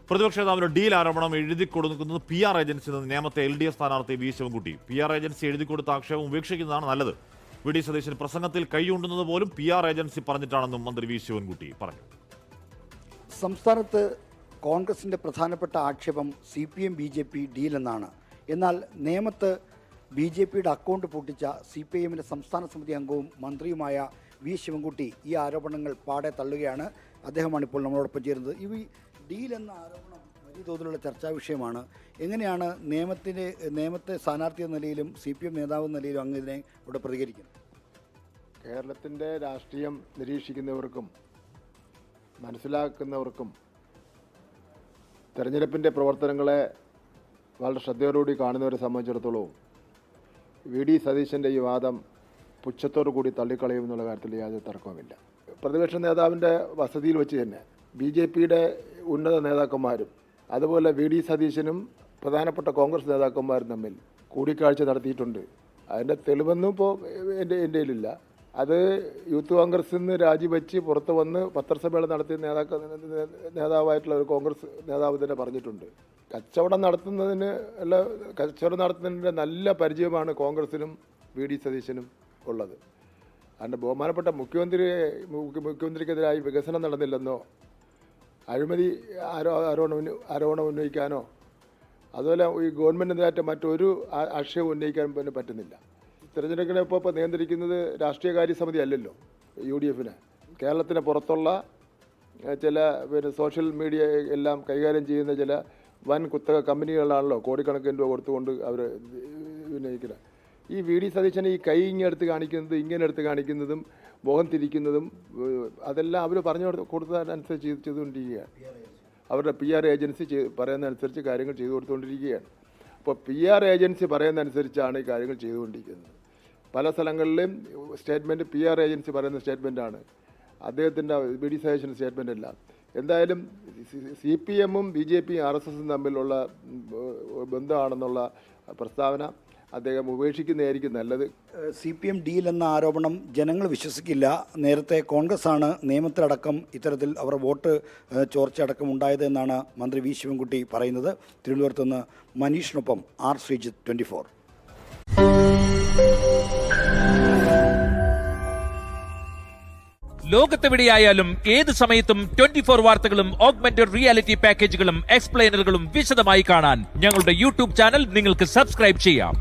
പ്രതിപക്ഷ നേതാവിന്റെ ഡീൽ ആരോപണം എഴുതി കൊടുക്കുന്നത് PR ഏജൻസി നിന്ന് നേമത്തെ LDF സ്ഥാനാർത്ഥി വി ശിവൻകുട്ടി. PR ഏജൻസി എഴുതി കൊടുത്ത ആക്ഷേപം ഉപേക്ഷിക്കുന്നതാണ് നല്ലത്. VD സതീശൻ പ്രസംഗത്തിൽ കൈയുണ്ടുന്നത് പോലും PR ഏജൻസി പറഞ്ഞിട്ടാണെന്നും മന്ത്രി വി ശിവൻകുട്ടി പറഞ്ഞു. സംസ്ഥാനത്ത് കോൺഗ്രസിന്റെ പ്രധാനപ്പെട്ട ആക്ഷേപം CPM BJP ഡീൽ എന്നാണ്. എന്നാൽ നേമത്ത് BJPയുടെ അക്കൗണ്ട് പൂട്ടിച്ച CPIMന്റെ സംസ്ഥാന സമിതി അംഗവും മന്ത്രിയുമായ വി ശിവൻകുട്ടി ഈ ആരോപണങ്ങൾ പാടെ തള്ളുകയാണ്. അദ്ദേഹമാണ് ഇപ്പോൾ നമ്മളോടൊപ്പം ചേരുന്നത്. ഈ ഡീൽ എന്ന ആരോപണം വലിയ തോതിലുള്ള ചർച്ചാ വിഷയമാണ്. എങ്ങനെയാണ് നേമത്തെ സ്ഥാനാർത്ഥി എന്ന നിലയിലും CPM നേതാവ് എന്ന നിലയിലും അങ്ങ് ഇതിനെ ഇവിടെ പ്രതികരിക്കുന്നത്? കേരളത്തിൻ്റെ രാഷ്ട്രീയം നിരീക്ഷിക്കുന്നവർക്കും മനസ്സിലാക്കുന്നവർക്കും തെരഞ്ഞെടുപ്പിൻ്റെ പ്രവർത്തനങ്ങളെ വളരെ ശ്രദ്ധയോടുകൂടി കാണുന്നവരെ സംബന്ധിച്ചിടത്തോളം VD സതീശൻ്റെ ഈ വാദം പുച്ഛത്തോടു കൂടി തള്ളിക്കളയുമെന്നുള്ള കാര്യത്തിൽ യാതൊരു തർക്കവുമില്ല. പ്രതിപക്ഷ നേതാവിൻ്റെ വസതിയിൽ വെച്ച് തന്നെ BJPയുടെ ഉന്നത നേതാക്കന്മാരും അതുപോലെ VD സതീശനും പ്രധാനപ്പെട്ട കോൺഗ്രസ് നേതാക്കന്മാരും തമ്മിൽ കൂടിക്കാഴ്ച നടത്തിയിട്ടുണ്ട്. അതിൻ്റെ തെളിവൊന്നും ഇപ്പോൾ എൻ്റെ കയ്യിലില്ല. അത് യൂത്ത് കോൺഗ്രസിൽ നിന്ന് രാജിവെച്ച് പുറത്ത് വന്ന് പത്രസമ്മേളനം നടത്തിയ നേതാവായിട്ടുള്ള ഒരു കോൺഗ്രസ് നേതാവ് തന്നെ പറഞ്ഞിട്ടുണ്ട്. കച്ചവടം നടത്തുന്നതിൻ്റെ നല്ല പരിചയമാണ് കോൺഗ്രസിനും VD സതീശനും ഉള്ളത്. അതിൻ്റെ ബഹുമാനപ്പെട്ട മുഖ്യമന്ത്രിക്കെതിരായി വികസനം നടന്നില്ലെന്നോ അഴിമതി ആരോപണം ഉന്നയിക്കാനോ അതുപോലെ ഈ ഗവൺമെൻറ്റിനെതിരായിട്ട് മറ്റൊരു ആക്ഷേപം ഉന്നയിക്കാൻ പിന്നെ പറ്റുന്നില്ല. തിരഞ്ഞെടുപ്പിനെ ഇപ്പോൾ നിയന്ത്രിക്കുന്നത് രാഷ്ട്രീയകാര്യ സമിതി അല്ലല്ലോ UDFന്. കേരളത്തിന് പുറത്തുള്ള ചില സോഷ്യൽ മീഡിയ എല്ലാം കൈകാര്യം ചെയ്യുന്ന ചില വൻ കുത്തക കമ്പനികളാണല്ലോ കോടിക്കണക്കിന് രൂപ കൊടുത്തുകൊണ്ട് അവർ ഉന്നയിക്കുന്നത്. ഈ VD സതീശനെ ഈ കൈ ഇങ്ങെടുത്ത് കാണിക്കുന്നതും മുഖം തിരിക്കുന്നതും അതെല്ലാം അവർ പറഞ്ഞു കൊടുത്തതനുസരിച്ച് ചെയ്തുകൊണ്ടിരിക്കുകയാണ്. അവരുടെ PR ഏജൻസി പറയുന്നതനുസരിച്ച് കാര്യങ്ങൾ ചെയ്തു കൊടുത്തുകൊണ്ടിരിക്കുകയാണ്. അപ്പോൾ PR ഏജൻസി പറയുന്നതനുസരിച്ചാണ് ഈ കാര്യങ്ങൾ ചെയ്തുകൊണ്ടിരിക്കുന്നത്. പല സ്ഥലങ്ങളിലും സ്റ്റേറ്റ്മെൻറ്റ് PR ഏജൻസി പറയുന്ന സ്റ്റേറ്റ്മെൻറ്റാണ്, അദ്ദേഹത്തിൻ്റെ VD സതീശൻ്റെ സ്റ്റേറ്റ്മെൻ്റ് അല്ല. എന്തായാലും CPMഉം BJPയും RSSും തമ്മിലുള്ള ബന്ധമാണെന്നുള്ള പ്രസ്താവന അദ്ദേഹം ഉപേക്ഷിക്കുന്നതായിരിക്കും നല്ലത്. CPM ഡീൽ എന്ന ആരോപണം ജനങ്ങൾ വിശ്വസിക്കില്ല. നേരത്തെ കോൺഗ്രസ്സാണ് നിയമത്തിലടക്കം ഇത്തരത്തിൽ അവർ വോട്ട് ചോർച്ചയടക്കം ഉണ്ടായത് എന്നാണ് മന്ത്രി വി ശിവൻകുട്ടി പറയുന്നത്. തിരുവനന്തപുരത്ത് നിന്ന് മനീഷിനൊപ്പം R ശ്രീജിത്ത്, 24. ലോകത്തെവിടെയായാലും ഏത് സമയത്തും 24 വാർത്തകളും ഓഗ്മെന്റഡ് റിയാലിറ്റി പാക്കേജുകളും എക്സ്പ്ലെയിനറുകളും വിശദമായി കാണാൻ ഞങ്ങളുടെ YouTube ചാനൽ നിങ്ങൾക്ക് സബ്സ്ക്രൈബ് ചെയ്യാം.